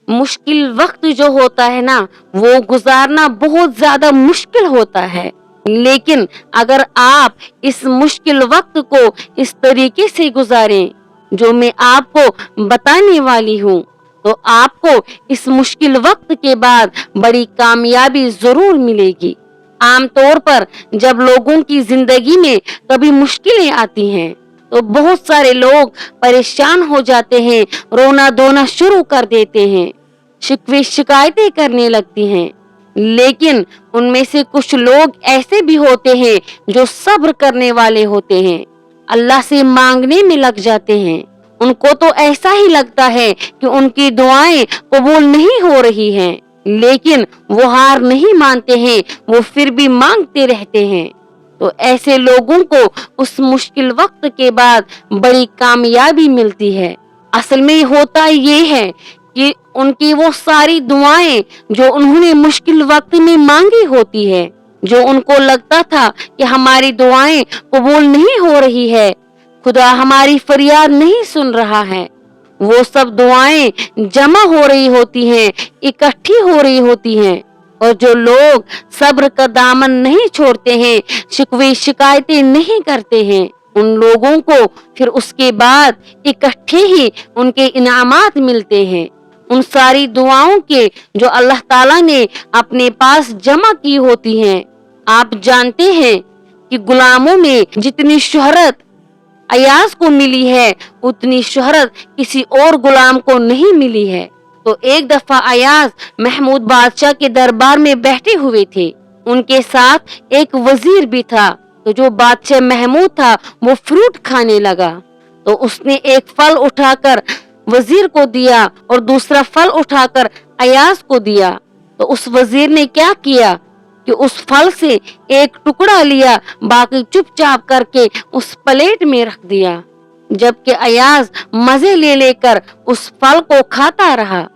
मुश्किल वक्त जो होता है ना, वो गुजारना बहुत ज्यादा मुश्किल होता है, लेकिन अगर आप इस मुश्किल वक्त को इस तरीके से गुजारें जो मैं आपको बताने वाली हूँ, तो आपको इस मुश्किल वक्त के बाद बड़ी कामयाबी जरूर मिलेगी। आमतौर पर जब लोगों की जिंदगी में कभी मुश्किलें आती हैं तो बहुत सारे लोग परेशान हो जाते हैं, रोना धोना शुरू कर देते हैं, शिकवे शिकायतें करने लगती हैं। लेकिन उनमें से कुछ लोग ऐसे भी होते हैं जो सब्र करने वाले होते हैं, अल्लाह से मांगने में लग जाते हैं। उनको तो ऐसा ही लगता है कि उनकी दुआएं कबूल नहीं हो रही हैं, लेकिन वो हार नहीं मानते हैं, वो फिर भी मांगते रहते हैं। तो ऐसे लोगों को उस मुश्किल वक्त के बाद बड़ी कामयाबी मिलती है। असल में होता ये है कि उनकी वो सारी दुआएं जो उन्होंने मुश्किल वक्त में मांगी होती है, जो उनको लगता था कि हमारी दुआएं कबूल नहीं हो रही है, खुदा हमारी फरियाद नहीं सुन रहा है, वो सब दुआएं जमा हो रही होती हैं, इकट्ठी हो रही होती हैं। और जो लोग सब्र का दामन नहीं छोड़ते हैं, शिकवे शिकायतें नहीं करते हैं, उन लोगों को फिर उसके बाद इकट्ठे ही उनके इनामात मिलते हैं, उन सारी दुआओं के जो अल्लाह ताला ने अपने पास जमा की होती हैं। आप जानते हैं कि गुलामों में जितनी शोहरत अयाज को मिली है, उतनी शोहरत किसी और गुलाम को नहीं मिली है। तो एक दफा अयाज महमूद बादशाह के दरबार में बैठे हुए थे, उनके साथ एक वजीर भी था। तो जो बादशाह महमूद था वो फ्रूट खाने लगा, तो उसने एक फल उठाकर वजीर को दिया और दूसरा फल उठाकर अयाज को दिया। तो उस वजीर ने क्या किया कि उस फल से एक टुकड़ा लिया, बाकी चुपचाप करके उस प्लेट में रख दिया, जबकि अयाज मजे ले लेकर उस फल को खाता रहा।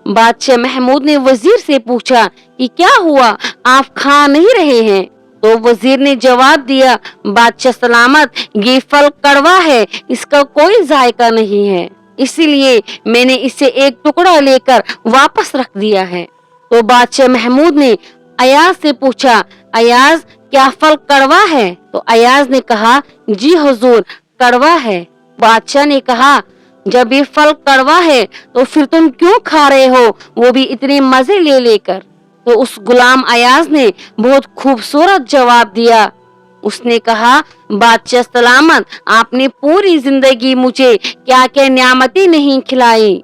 बादशाह महमूद ने वजीर से पूछा कि क्या हुआ, आप खा नहीं रहे हैं? तो वजीर ने जवाब दिया, बादशाह सलामत, ये फल कड़वा है, इसका कोई जायका नहीं है, इसीलिए मैंने इसे एक टुकड़ा लेकर वापस रख दिया है। तो बादशाह महमूद ने अयाज से पूछा, अयाज क्या फल कड़वा है? तो अयाज ने कहा, जी हुजूर कड़वा है। बादशाह ने कहा, जब ये फल कड़वा है तो फिर तुम क्यों खा रहे हो, वो भी इतने मजे ले लेकर? तो उस गुलाम अयाज ने बहुत खूबसूरत जवाब दिया। उसने कहा, बादशाह सलामत, आपने पूरी जिंदगी मुझे क्या क्या नियामतें नहीं खिलाई,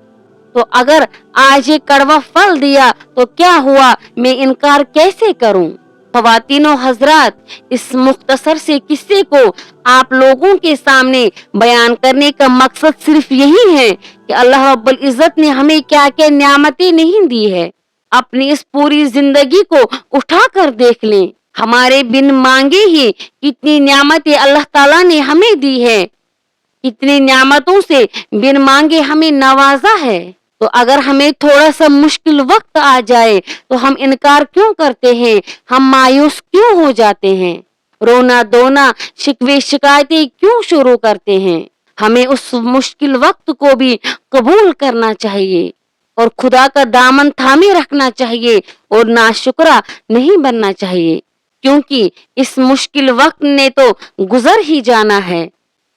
तो अगर आज ये कड़वा फल दिया तो क्या हुआ, मैं इनकार कैसे करूं? ख्वातीनो हजरात, इस मुख्तसर से किस्से को आप लोगों के सामने बयान करने का मकसद सिर्फ यही है कि अल्लाह रब्बुल इज्जत ने हमें क्या क्या नियामतें नहीं दी है। अपनी इस पूरी जिंदगी को उठा कर देख लें, हमारे बिन मांगे ही कितनी नियामतें अल्लाह ताला ने हमें दी है, कितनी नियामतों से बिन मांगे हमें नवाजा है। तो अगर हमें थोड़ा सा मुश्किल वक्त आ जाए तो हम इनकार क्यों करते हैं, हम मायूस क्यों हो जाते हैं, रोना धोना शिकवे शिकायतें क्यों शुरू करते हैं? हमें उस मुश्किल वक्त को भी कबूल करना चाहिए और खुदा का दामन थामे रखना चाहिए और नाशुक्रा नहीं बनना चाहिए, क्योंकि इस मुश्किल वक्त ने तो गुजर ही जाना है।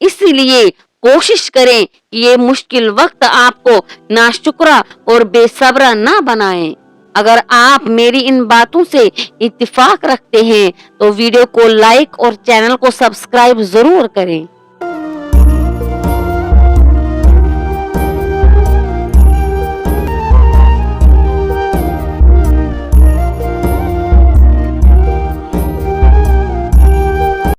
इसलिए कोशिश करें कि ये मुश्किल वक्त आपको नाशुक्रा और बेसब्रा ना बनाए। अगर आप मेरी इन बातों से इत्तेफाक रखते हैं तो वीडियो को लाइक और चैनल को सब्सक्राइब जरूर करें।